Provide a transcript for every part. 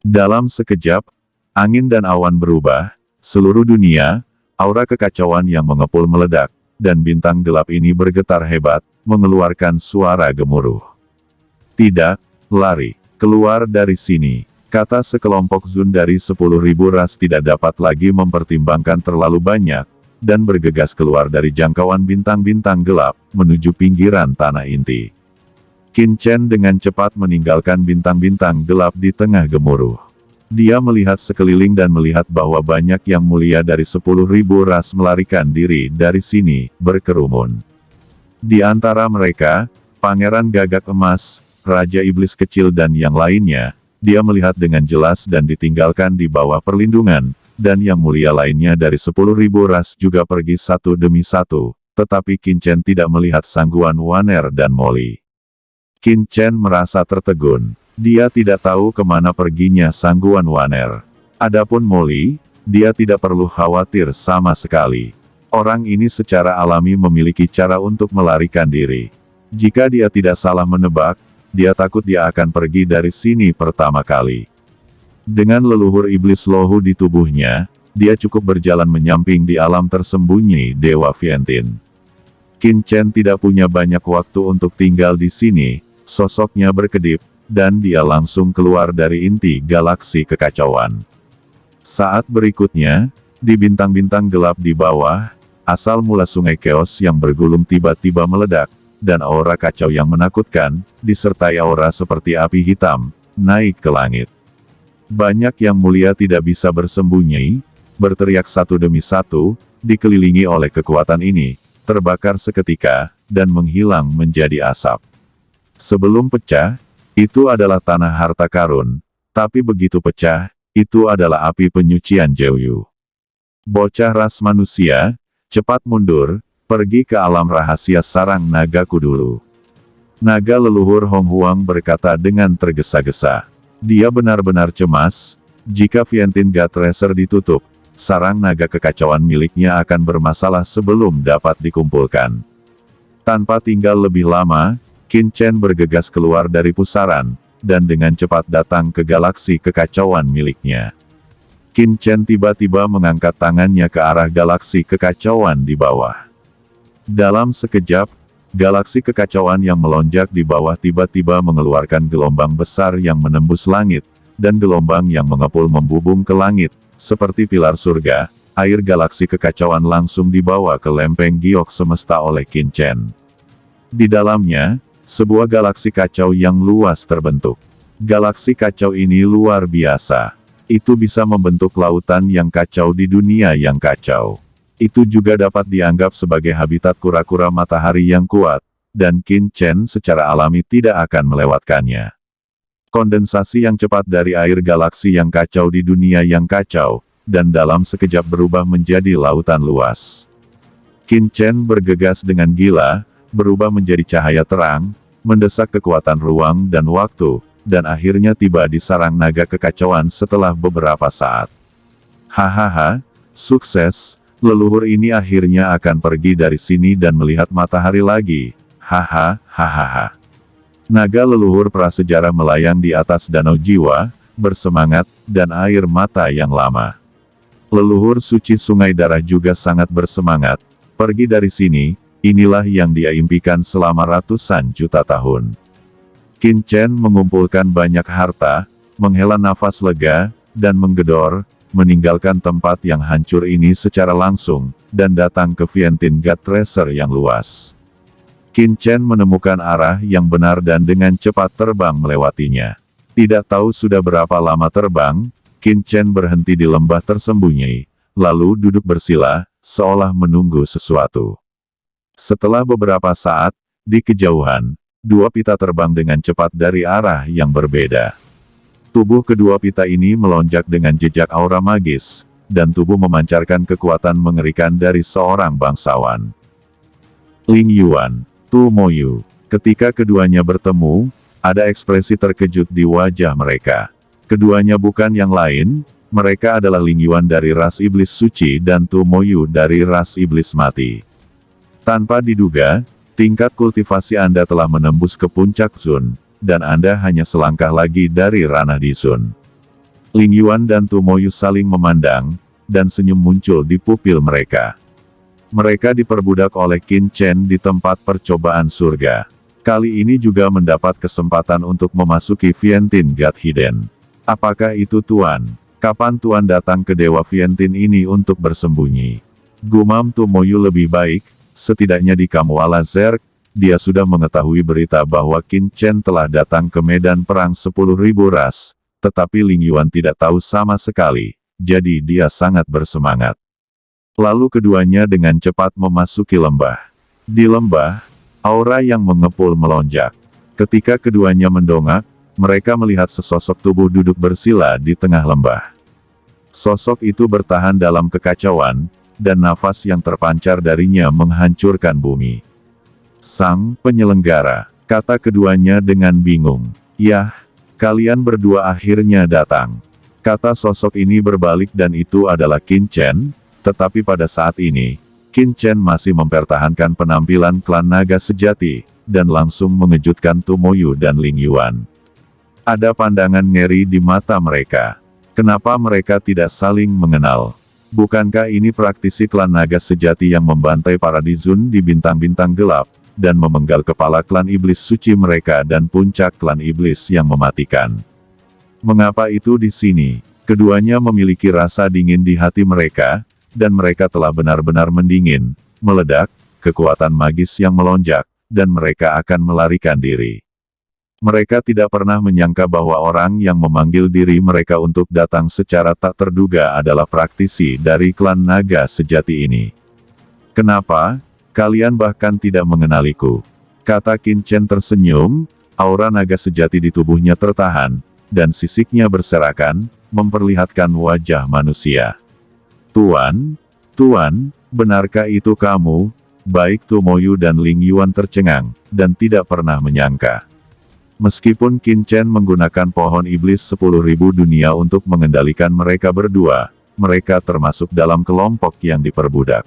Dalam sekejap, angin dan awan berubah, seluruh dunia, aura kekacauan yang mengepul meledak, dan bintang gelap ini bergetar hebat, mengeluarkan suara gemuruh. Tidak, lari, keluar dari sini, kata sekelompok Zun dari 10.000 ras tidak dapat lagi mempertimbangkan terlalu banyak, dan bergegas keluar dari jangkauan bintang-bintang gelap, menuju pinggiran tanah inti. Qin Chen dengan cepat meninggalkan bintang-bintang gelap di tengah gemuruh. Dia melihat sekeliling dan melihat bahwa banyak yang mulia dari 10.000 ras melarikan diri dari sini, berkerumun. Di antara mereka, Pangeran Gagak Emas, Raja Iblis Kecil dan yang lainnya, dia melihat dengan jelas dan ditinggalkan di bawah perlindungan, dan yang mulia lainnya dari 10.000 ras juga pergi satu demi satu, tetapi Qin Chen tidak melihat Sangguan Waner dan Molly. Qin Chen merasa tertegun. Dia tidak tahu kemana perginya Sangguan Waner. Adapun Molly, dia tidak perlu khawatir sama sekali. Orang ini secara alami memiliki cara untuk melarikan diri. Jika dia tidak salah menebak, dia takut dia akan pergi dari sini pertama kali. Dengan leluhur iblis lohu di tubuhnya, dia cukup berjalan menyamping di alam tersembunyi Dewa Vientiane. Qin Chen tidak punya banyak waktu untuk tinggal di sini. Sosoknya berkedip, dan dia langsung keluar dari inti galaksi kekacauan. Saat berikutnya, di bintang-bintang gelap di bawah, asal mula sungai Chaos yang bergulung tiba-tiba meledak, dan aura kacau yang menakutkan, disertai aura seperti api hitam, naik ke langit. Banyak yang mulia tidak bisa bersembunyi, berteriak satu demi satu, dikelilingi oleh kekuatan ini, terbakar seketika, dan menghilang menjadi asap. Sebelum pecah, itu adalah tanah harta karun, tapi begitu pecah, itu adalah api penyucian Zhouyu. Bocah ras manusia, cepat mundur, pergi ke alam rahasia sarang nagaku dulu. Naga leluhur Hong Huang berkata dengan tergesa-gesa. Dia benar-benar cemas, jika Vientiane God Tracer ditutup, sarang naga kekacauan miliknya akan bermasalah sebelum dapat dikumpulkan. Tanpa tinggal lebih lama, Qin Chen bergegas keluar dari pusaran, dan dengan cepat datang ke galaksi kekacauan miliknya. Qin Chen tiba-tiba mengangkat tangannya ke arah galaksi kekacauan di bawah. Dalam sekejap, galaksi kekacauan yang melonjak di bawah tiba-tiba mengeluarkan gelombang besar yang menembus langit, dan gelombang yang mengepul membubung ke langit, seperti pilar surga. Air galaksi kekacauan langsung dibawa ke lempeng giok semesta oleh Qin Chen. Di dalamnya, sebuah galaksi kacau yang luas terbentuk. Galaksi kacau ini luar biasa. Itu bisa membentuk lautan yang kacau di dunia yang kacau. Itu juga dapat dianggap sebagai habitat kura-kura matahari yang kuat, dan Qin Chen secara alami tidak akan melewatkannya. Kondensasi yang cepat dari air galaksi yang kacau di dunia yang kacau, dan dalam sekejap berubah menjadi lautan luas. Qin Chen bergegas dengan gila, berubah menjadi cahaya terang, mendesak kekuatan ruang dan waktu, dan akhirnya tiba di sarang naga kekacauan setelah beberapa saat. Hahaha, sukses, leluhur ini akhirnya akan pergi dari sini dan melihat matahari lagi. Hahaha. Naga leluhur prasejarah melayang di atas danau jiwa, bersemangat, dan air mata yang lama. Leluhur suci sungai darah juga sangat bersemangat. Pergi dari sini. Inilah yang dia impikan selama ratusan juta tahun. Qin Chen mengumpulkan banyak harta, menghela nafas lega, dan menggedor, meninggalkan tempat yang hancur ini secara langsung, dan datang ke Vientiane God Tracer yang luas. Qin Chen menemukan arah yang benar dan dengan cepat terbang melewatinya. Tidak tahu sudah berapa lama terbang, Qin Chen berhenti di lembah tersembunyi, lalu duduk bersila, seolah menunggu sesuatu. Setelah beberapa saat, di kejauhan, dua pita terbang dengan cepat dari arah yang berbeda. Tubuh kedua pita ini melonjak dengan jejak aura magis, dan tubuh memancarkan kekuatan mengerikan dari seorang bangsawan. Ling Yuan, Tu Moyu. Ketika keduanya bertemu, ada ekspresi terkejut di wajah mereka. Keduanya bukan yang lain, mereka adalah Ling Yuan dari ras iblis suci dan Tu Moyu dari ras iblis mati. Tanpa diduga, tingkat kultivasi Anda telah menembus ke puncak Zun, dan Anda hanya selangkah lagi dari ranah di Zun. Ling Yuan dan Tumoyu saling memandang, dan senyum muncul di pupil mereka. Mereka diperbudak oleh Qin Chen di tempat percobaan surga. Kali ini juga mendapat kesempatan untuk memasuki Vientiane God Hidden. Apakah itu Tuan? Kapan Tuan datang ke Dewa Vientiane ini untuk bersembunyi? Gumam Tumoyu lebih baik, setidaknya di Kamuala Zerg, dia sudah mengetahui berita bahwa Qin Chen telah datang ke medan perang 10.000 ras, tetapi Ling Yuan tidak tahu sama sekali, jadi dia sangat bersemangat. Lalu keduanya dengan cepat memasuki lembah. Di lembah, aura yang mengepul melonjak. Ketika keduanya mendongak, mereka melihat sesosok tubuh duduk bersila di tengah lembah. Sosok itu bertahan dalam kekacauan, dan nafas yang terpancar darinya menghancurkan bumi. Sang penyelenggara, kata keduanya dengan bingung. Yah, kalian berdua akhirnya datang. Kata sosok ini berbalik dan itu adalah Qin Chen. Tetapi pada saat ini, Qin Chen masih mempertahankan penampilan klan naga sejati, dan langsung mengejutkan Tumoyu dan Ling Yuan. Ada pandangan ngeri di mata mereka. Kenapa mereka tidak saling mengenal? Bukankah ini praktisi klan naga sejati yang membantai para Dizun di bintang-bintang gelap, dan memenggal kepala klan iblis suci mereka dan puncak klan iblis yang mematikan? Mengapa itu di sini? Keduanya memiliki rasa dingin di hati mereka, dan mereka telah benar-benar mendingin, meledak, kekuatan magis yang melonjak, dan mereka akan melarikan diri. Mereka tidak pernah menyangka bahwa orang yang memanggil diri mereka untuk datang secara tak terduga adalah praktisi dari klan naga sejati ini. Kenapa? Kalian bahkan tidak mengenaliku. Kata Qin Chen tersenyum, aura naga sejati di tubuhnya tertahan, dan sisiknya berserakan, memperlihatkan wajah manusia. Tuan, benarkah itu kamu? Baik Tumoyu dan Ling Yuan tercengang, dan tidak pernah menyangka. Meskipun Qin Chen menggunakan pohon iblis 10.000 dunia untuk mengendalikan mereka berdua, mereka termasuk dalam kelompok yang diperbudak.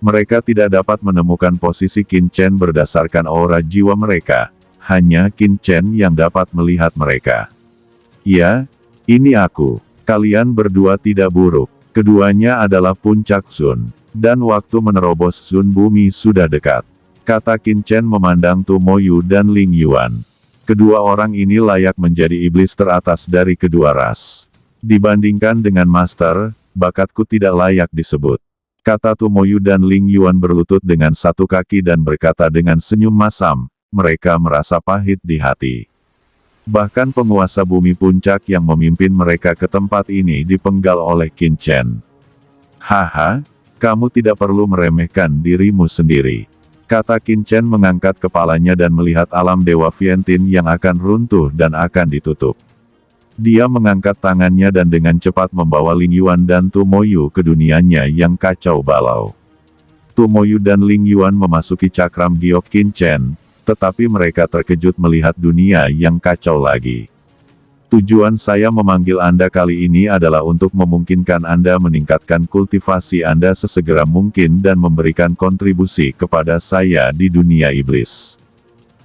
Mereka tidak dapat menemukan posisi Qin Chen berdasarkan aura jiwa mereka, hanya Qin Chen yang dapat melihat mereka. Ya, ini aku. Kalian berdua tidak buruk. Keduanya adalah puncak Zun, dan waktu menerobos Zun bumi sudah dekat. Kata Qin Chen memandang Tumoyu dan Ling Yuan. Kedua orang ini layak menjadi iblis teratas dari kedua ras. Dibandingkan dengan Master, bakatku tidak layak disebut. Kata Tumoyu dan Ling Yuan berlutut dengan satu kaki dan berkata dengan senyum masam, mereka merasa pahit di hati. Bahkan penguasa bumi puncak yang memimpin mereka ke tempat ini dipenggal oleh Qin Chen. Haha, kamu tidak perlu meremehkan dirimu sendiri. Kata Qin Chen mengangkat kepalanya dan melihat alam Dewa Vientiane yang akan runtuh dan akan ditutup. Dia mengangkat tangannya dan dengan cepat membawa Ling Yuan dan Tumoyu ke dunianya yang kacau balau. Tumoyu dan Ling Yuan memasuki cakram giok Qin Chen, tetapi mereka terkejut melihat dunia yang kacau lagi. Tujuan saya memanggil Anda kali ini adalah untuk memungkinkan Anda meningkatkan kultivasi Anda sesegera mungkin dan memberikan kontribusi kepada saya di dunia iblis.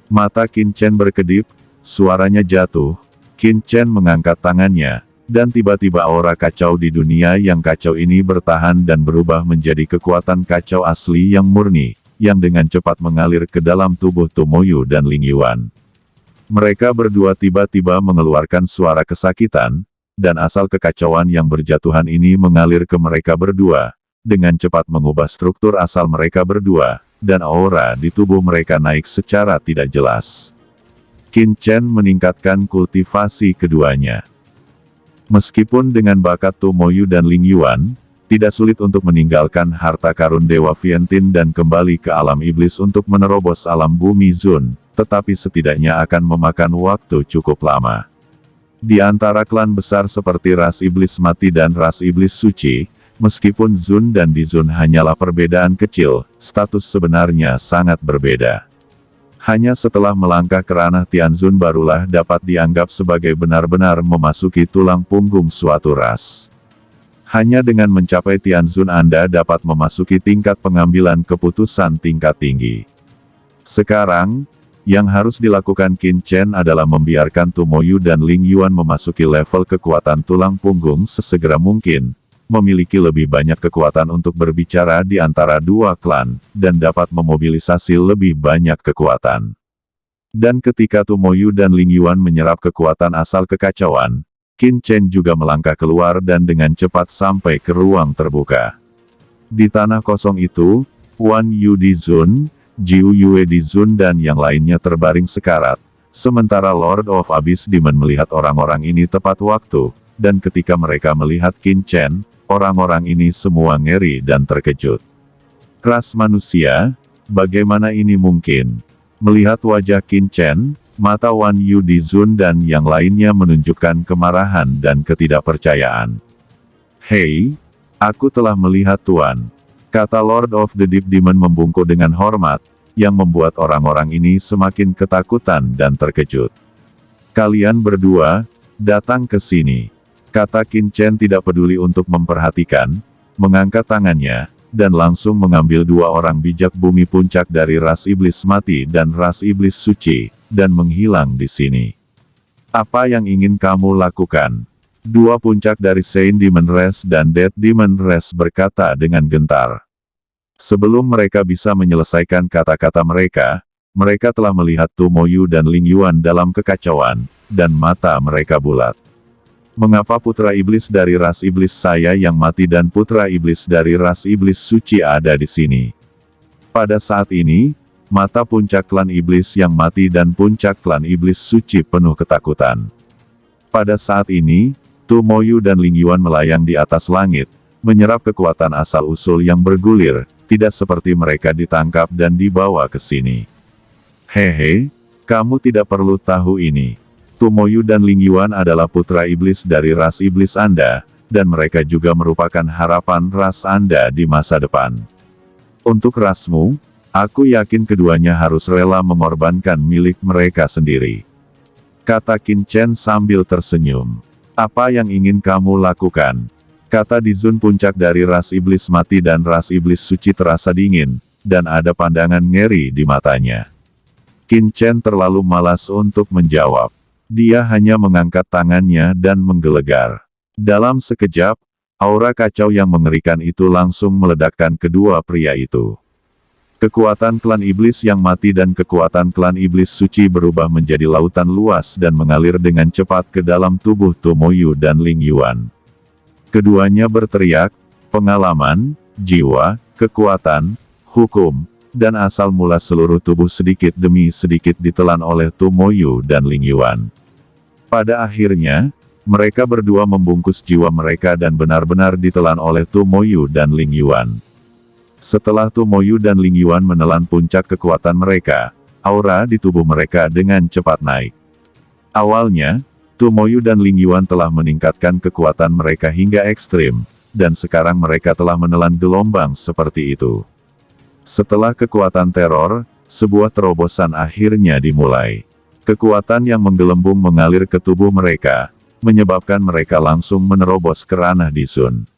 Mata Qin Chen berkedip, suaranya jatuh, Qin Chen mengangkat tangannya, dan tiba-tiba aura kacau di dunia yang kacau ini bertahan dan berubah menjadi kekuatan kacau asli yang murni, yang dengan cepat mengalir ke dalam tubuh Tumoyu dan Ling Yuan. Mereka berdua tiba-tiba mengeluarkan suara kesakitan, dan asal kekacauan yang berjatuhan ini mengalir ke mereka berdua, dengan cepat mengubah struktur asal mereka berdua, dan aura di tubuh mereka naik secara tidak jelas. Qin Chen meningkatkan kultivasi keduanya. Meskipun dengan bakat Tumoyu dan Ling Yuan, tidak sulit untuk meninggalkan harta karun Dewa Vientiane dan kembali ke alam iblis untuk menerobos alam bumi Zun, tetapi setidaknya akan memakan waktu cukup lama. Di antara klan besar seperti ras iblis mati dan ras iblis suci, meskipun Zun dan Dizun hanyalah perbedaan kecil, status sebenarnya sangat berbeda. Hanya setelah melangkah ke ranah Tianzun barulah dapat dianggap sebagai benar-benar memasuki tulang punggung suatu ras. Hanya dengan mencapai Tianzun Anda dapat memasuki tingkat pengambilan keputusan tingkat tinggi. Sekarang, Yang harus dilakukan Qin Chen adalah membiarkan Tomoyu dan Ling Yuan memasuki level kekuatan tulang punggung sesegera mungkin, memiliki lebih banyak kekuatan untuk berbicara di antara dua klan, dan dapat memobilisasi lebih banyak kekuatan. Dan ketika Tomoyu dan Ling Yuan menyerap kekuatan asal kekacauan, Qin Chen juga melangkah keluar dan dengan cepat sampai ke ruang terbuka. Di tanah kosong itu, Wan Yu Di Zun, Jiu Yue Di Zun dan yang lainnya terbaring sekarat, sementara Lord of Abyss Demon melihat orang-orang ini tepat waktu, dan ketika mereka melihat Qin Chen, orang-orang ini semua ngeri dan terkejut. Ras manusia, bagaimana ini mungkin? Melihat wajah Qin Chen, mata Wan Yu Di Zun dan yang lainnya menunjukkan kemarahan dan ketidakpercayaan. Hei, aku telah melihat Tuan, kata Lord of the Deep Demon membungkuk dengan hormat, yang membuat orang-orang ini semakin ketakutan dan terkejut. Kalian berdua, datang ke sini, kata Qin Chen tidak peduli untuk memperhatikan, mengangkat tangannya, dan langsung mengambil dua orang bijak bumi puncak dari ras iblis mati dan ras iblis suci, dan menghilang di sini. Apa yang ingin kamu lakukan? Dua puncak dari Saint Demon Race dan Dead Demon Race berkata dengan gentar. Sebelum mereka bisa menyelesaikan kata-kata mereka, mereka telah melihat Tomoyu dan Ling Yuan dalam kekacauan, dan mata mereka bulat. Mengapa putra iblis dari ras iblis saya yang mati dan putra iblis dari ras iblis suci ada di sini? Pada saat ini, mata puncak klan iblis yang mati dan puncak klan iblis suci penuh ketakutan. Pada saat ini, Tomoyu dan Ling Yuan melayang di atas langit, menyerap kekuatan asal-usul yang bergulir, tidak seperti mereka ditangkap dan dibawa ke sini. Hehe, kamu tidak perlu tahu ini. Tomoyu dan Ling Yuan adalah putra iblis dari ras iblis Anda, dan mereka juga merupakan harapan ras Anda di masa depan. Untuk rasmu, aku yakin keduanya harus rela mengorbankan milik mereka sendiri. Kata Qin Chen sambil tersenyum. Apa yang ingin kamu lakukan? Kata Di Zun puncak dari ras iblis mati dan ras iblis suci terasa dingin, dan ada pandangan ngeri di matanya. Qin Chen terlalu malas untuk menjawab. Dia hanya mengangkat tangannya dan menggelegar. Dalam sekejap, aura kacau yang mengerikan itu langsung meledakkan kedua pria itu. Kekuatan klan iblis yang mati dan kekuatan klan iblis suci berubah menjadi lautan luas dan mengalir dengan cepat ke dalam tubuh Tomoyu dan Ling Yuan. Keduanya berteriak, pengalaman, jiwa, kekuatan, hukum, dan asal mula seluruh tubuh sedikit demi sedikit ditelan oleh Tomoyu dan Ling Yuan. Pada akhirnya, mereka berdua membungkus jiwa mereka dan benar-benar ditelan oleh Tomoyu dan Ling Yuan. Setelah Tomoyu dan Ling Yuan menelan puncak kekuatan mereka, aura di tubuh mereka dengan cepat naik. Awalnya, Tomoyu dan Ling Yuan telah meningkatkan kekuatan mereka hingga ekstrim, dan sekarang mereka telah menelan gelombang seperti itu. Setelah kekuatan teror, sebuah terobosan akhirnya dimulai. Kekuatan yang menggelembung mengalir ke tubuh mereka, menyebabkan mereka langsung menerobos ke ranah Di Zun.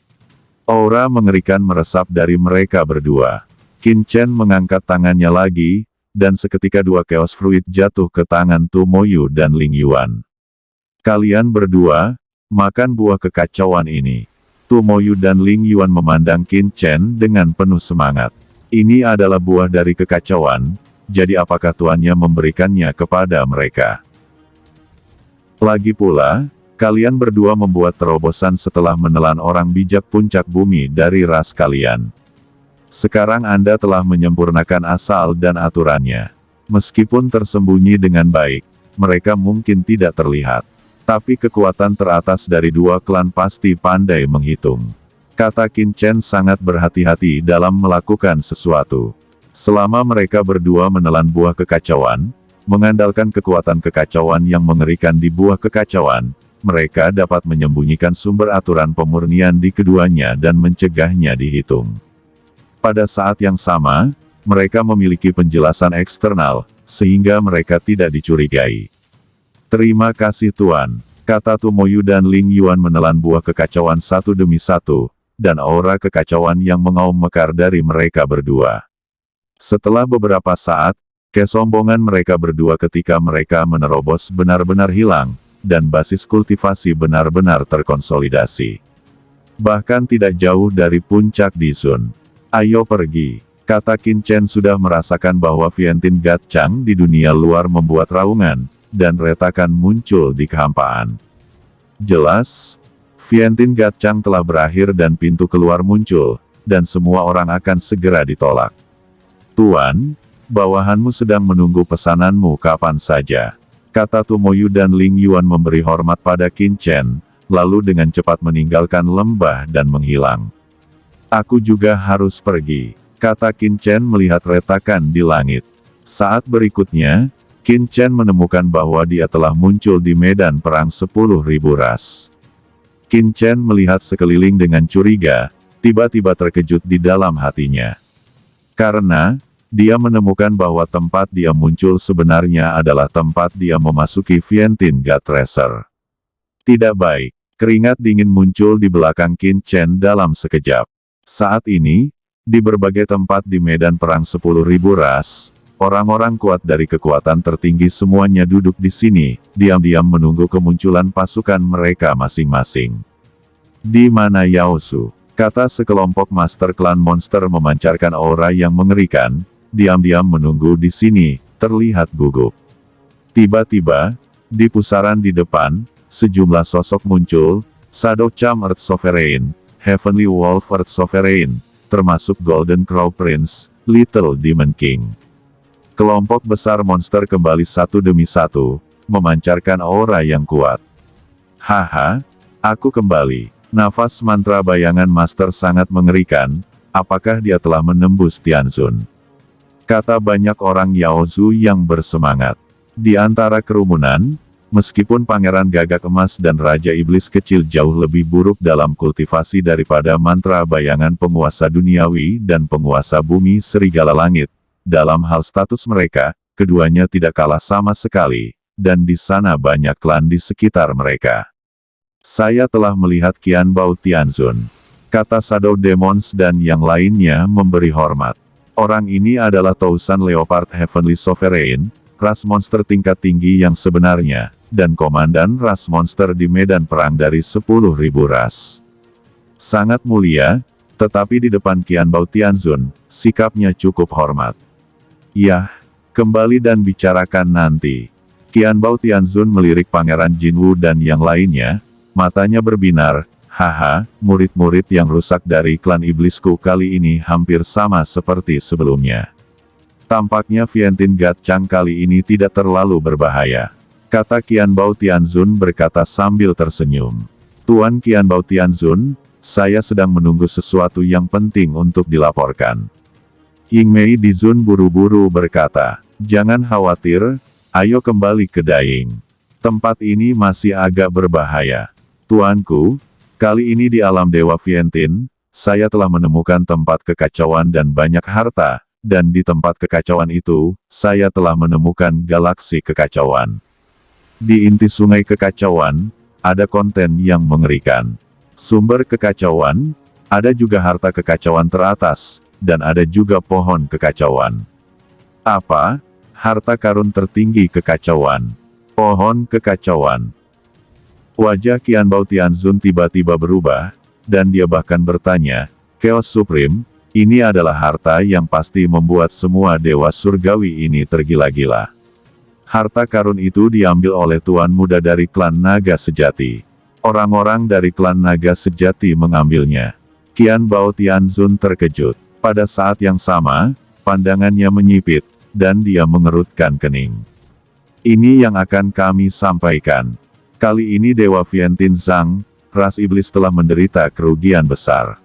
Aura mengerikan meresap dari mereka berdua. Qin Chen mengangkat tangannya lagi, dan seketika dua Chaos Fruit jatuh ke tangan Tomoyu dan Ling Yuan. Kalian berdua, makan buah kekacauan ini. Tomoyu dan Ling Yuan memandang Qin Chen dengan penuh semangat. Ini adalah buah dari kekacauan, jadi apakah tuannya memberikannya kepada mereka? Lagi pula, kalian berdua membuat terobosan setelah menelan orang bijak puncak bumi dari ras kalian. Sekarang Anda telah menyempurnakan asal dan aturannya. Meskipun tersembunyi dengan baik, mereka mungkin tidak terlihat. Tapi kekuatan teratas dari dua klan pasti pandai menghitung. Kata Qin Chen sangat berhati-hati dalam melakukan sesuatu. Selama mereka berdua menelan buah kekacauan, mengandalkan kekuatan kekacauan yang mengerikan di buah kekacauan, mereka dapat menyembunyikan sumber aturan pemurnian di keduanya dan mencegahnya dihitung. Pada saat yang sama, mereka memiliki penjelasan eksternal, sehingga mereka tidak dicurigai. Terima kasih Tuan, kata Tomoyu dan Ling Yuan menelan buah kekacauan satu demi satu, dan aura kekacauan yang mengaum mekar dari mereka berdua. Setelah beberapa saat, Kesombongan mereka berdua ketika mereka menerobos benar-benar hilang, dan basis kultivasi benar-benar terkonsolidasi. Bahkan tidak jauh dari puncak Dizun. Ayo pergi, kata Qin Chen sudah merasakan bahwa Vientiane Gatchang di dunia luar membuat raungan, dan retakan muncul di kehampaan. Jelas, Vientiane Gatchang telah berakhir dan pintu keluar muncul, dan semua orang akan segera ditolak. Tuan, bawahanmu sedang menunggu pesananmu kapan saja, kata Tumoyu dan Ling Yuan memberi hormat pada Qin Chen, lalu dengan cepat meninggalkan lembah dan menghilang. Aku juga harus pergi, kata Qin Chen melihat retakan di langit. Saat berikutnya, Qin Chen menemukan bahwa dia telah muncul di medan perang 10.000 ras. Qin Chen melihat sekeliling dengan curiga, tiba-tiba terkejut di dalam hatinya. Karena, dia menemukan bahwa tempat dia muncul sebenarnya adalah tempat dia memasuki Vientiane God Tracer. Tidak baik, keringat dingin muncul di belakang Qin Chen dalam sekejap. Saat ini, di berbagai tempat di medan perang 10.000 ras, orang-orang kuat dari kekuatan tertinggi semuanya duduk di sini, diam-diam menunggu kemunculan pasukan mereka masing-masing. Di mana Yao Su? Kata sekelompok master klan monster memancarkan aura yang mengerikan, diam-diam menunggu di sini, terlihat gugup. Tiba-tiba, di pusaran di depan, sejumlah sosok muncul, Shadow Charm Earth Sovereign, Heavenly Wolf Earth Sovereign, termasuk Golden Crow Prince, Little Demon King. Kelompok besar monster kembali satu demi satu, memancarkan aura yang kuat. Haha, aku kembali. Nafas mantra bayangan master sangat mengerikan, apakah dia telah menembus Tianzun? Kata banyak orang Yao Zu yang bersemangat. Di antara kerumunan, meskipun Pangeran Gagak Emas dan Raja Iblis Kecil jauh lebih buruk dalam kultivasi daripada mantra bayangan penguasa duniawi dan penguasa bumi serigala langit, dalam hal status mereka, keduanya tidak kalah sama sekali, dan di sana banyak klan di sekitar mereka. Saya telah melihat Qianbao Tianzun, kata Shadow Demons dan yang lainnya memberi hormat. Orang ini adalah Tousan Leopard Heavenly Sovereign, ras monster tingkat tinggi yang sebenarnya, dan komandan ras monster di medan perang dari 10.000 ras. Sangat mulia, tetapi di depan Qianbao Tianzun, sikapnya cukup hormat. Yah, kembali dan bicarakan nanti. Qianbao Tianzun melirik Pangeran Jinwu dan yang lainnya, matanya berbinar. Haha, murid-murid yang rusak dari klan iblisku kali ini hampir sama seperti sebelumnya. Tampaknya Vientiane Gatchang kali ini tidak terlalu berbahaya, kata Qianbao Tianzun berkata sambil tersenyum. Tuan Qianbao Tianzun, saya sedang menunggu sesuatu yang penting untuk dilaporkan. Yingmei Dizun buru-buru berkata, jangan khawatir, ayo kembali ke Daying. Tempat ini masih agak berbahaya. Tuanku, kali ini di alam Dewa Vientiane, saya telah menemukan tempat kekacauan dan banyak harta, dan di tempat kekacauan itu, saya telah menemukan galaksi kekacauan. Di inti sungai kekacauan, ada konten yang mengerikan. Sumber kekacauan, ada juga harta kekacauan teratas, dan ada juga pohon kekacauan. Apa? Harta karun tertinggi kekacauan. Pohon kekacauan. Wajah Qianbao Tianzun tiba-tiba berubah, dan dia bahkan bertanya, Chaos Supreme, ini adalah harta yang pasti membuat semua dewa surgawi ini tergila-gila. Harta karun itu diambil oleh Tuan Muda dari klan Naga Sejati. Orang-orang dari klan Naga Sejati mengambilnya. Qianbao Tianzun terkejut. Pada saat yang sama, pandangannya menyipit, dan dia mengerutkan kening. Ini yang akan kami sampaikan. Kali ini Dewa Vientiane Zhang, ras iblis telah menderita kerugian besar.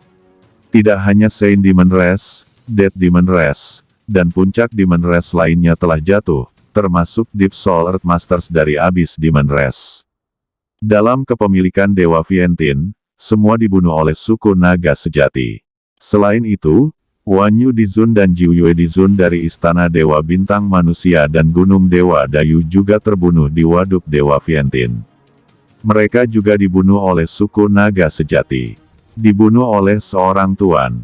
Tidak hanya Saint Demon Race, Dead Demon Race, dan puncak Demon Race lainnya telah jatuh, termasuk Deep Soul Earth Masters dari Abyss Demon Race. Dalam kepemilikan Dewa Vientiane, semua dibunuh oleh suku Naga Sejati. Selain itu, Wanyu Dizun dan Jiuyue Dizun dari Istana Dewa Bintang Manusia dan Gunung Dewa Dayu juga terbunuh di Waduk Dewa Vientiane. Mereka juga dibunuh oleh suku Naga Sejati. Dibunuh oleh seorang tuan.